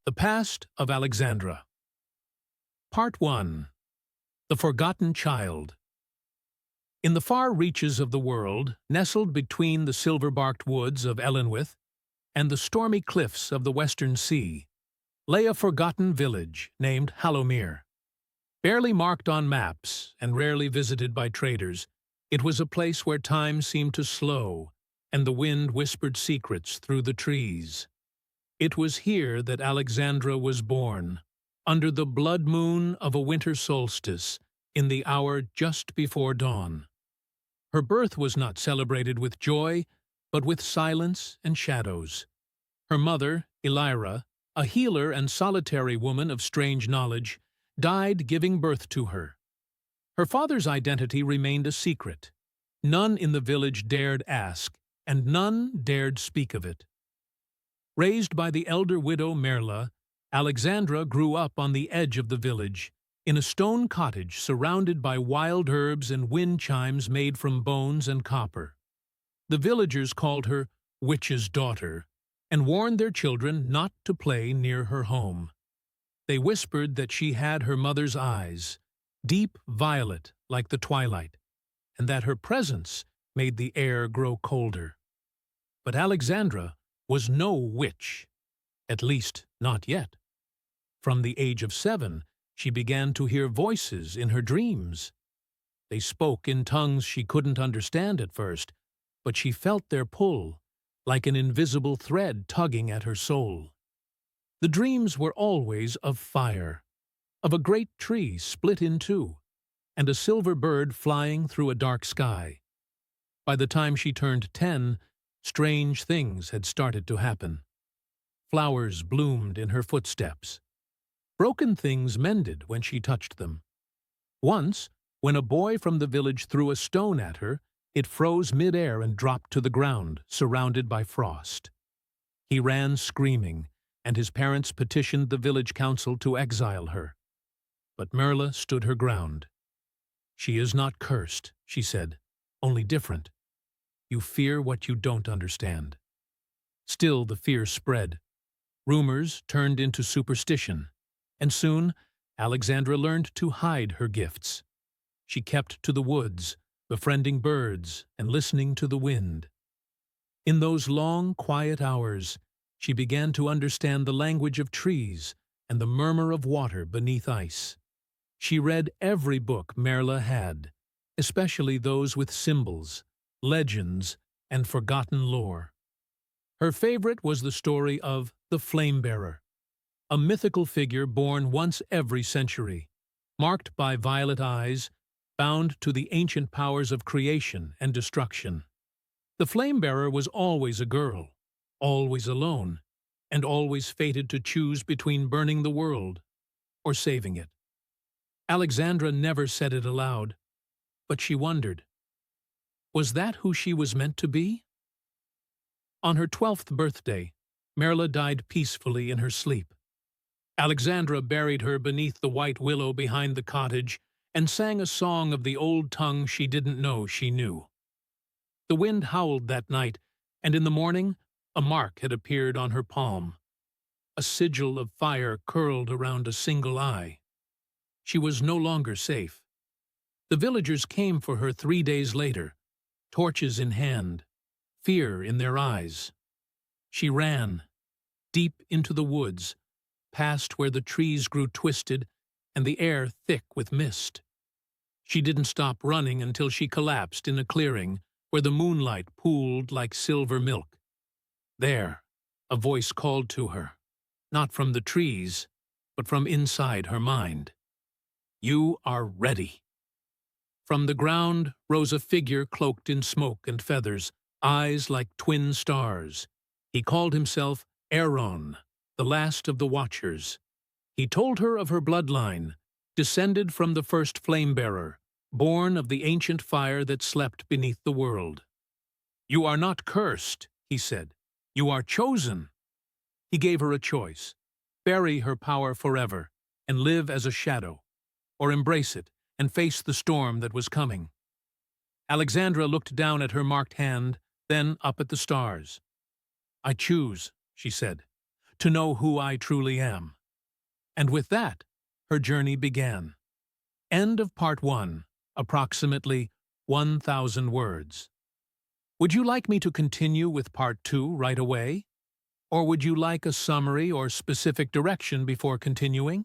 The Past of Alexandra. Part 1. The Forgotten Child. In the far reaches of the world, nestled between the silver-barked woods of Ellenwith and the stormy cliffs of the western sea, lay a forgotten village named Hallowmere. Barely marked on maps and rarely visited by traders, it was a place where time seemed to slow and the wind whispered secrets through the trees. It was here that Alexandra was born, under the blood moon of a winter solstice, in the hour just before dawn. Her birth was not celebrated with joy, but with silence and shadows. Her mother, Elira, a healer and solitary woman of strange knowledge, died giving birth to her. Her father's identity remained a secret. None in the village dared ask, and none dared speak of it. Raised by the elder widow Merla, Alexandra grew up on the edge of the village, in a stone cottage surrounded by wild herbs and wind chimes made from bones and copper. The villagers called her Witch's Daughter, and warned their children not to play near her home. They whispered that she had her mother's eyes, deep violet like the twilight, and that her presence made the air grow colder. But Alexandra was no witch, at least not yet. From the age of 7, she began to hear voices in her dreams. They spoke in tongues she couldn't understand at first, but she felt their pull, like an invisible thread tugging at her soul. The dreams were always of fire, of a great tree split in two, and a silver bird flying through a dark sky. By the time she turned 10, strange things had started to happen. Flowers bloomed in her footsteps. Broken things mended when she touched them. Once, when a boy from the village threw a stone at her, it froze mid-air and dropped to the ground, surrounded by frost. He ran screaming, and his parents petitioned the village council to exile her. But Merla stood her ground. "She is not cursed," she said, "only different. You fear what you don't understand." Still the fear spread. Rumors turned into superstition, and soon Alexandra learned to hide her gifts. She kept to the woods, befriending birds and listening to the wind. In those long, quiet hours, she began to understand the language of trees and the murmur of water beneath ice. She read every book Merla had, especially those with symbols, legends, and forgotten lore. Her favorite was the story of the Flame-Bearer, a mythical figure born once every century, marked by violet eyes, bound to the ancient powers of creation and destruction. The Flame-Bearer was always a girl, always alone, and always fated to choose between burning the world or saving it. Alexandra never said it aloud, but she wondered, was that who she was meant to be? On her 12th birthday, Merla died peacefully in her sleep. Alexandra buried her beneath the white willow behind the cottage and sang a song of the old tongue she didn't know she knew. The wind howled that night, and in the morning, a mark had appeared on her palm. A sigil of fire curled around a single eye. She was no longer safe. The villagers came for her 3 days later, torches in hand, fear in their eyes. She ran, deep into the woods, past where the trees grew twisted and the air thick with mist. She didn't stop running until she collapsed in a clearing where the moonlight pooled like silver milk. There, a voice called to her, not from the trees, but from inside her mind. "You are ready." From the ground rose a figure cloaked in smoke and feathers, eyes like twin stars. He called himself Aaron, the last of the Watchers. He told her of her bloodline, descended from the first Flame-Bearer, born of the ancient fire that slept beneath the world. "You are not cursed," he said. "You are chosen." He gave her a choice: bury her power forever and live as a shadow, or embrace it and face the storm that was coming. Alexandra looked down at her marked hand, then up at the stars. "I choose," she said, to know who I truly am. And with that, her journey began. End of part 1, approximately 1,000 words. Would you like me to continue with part 2 right away? Or would you like a summary or specific direction before continuing?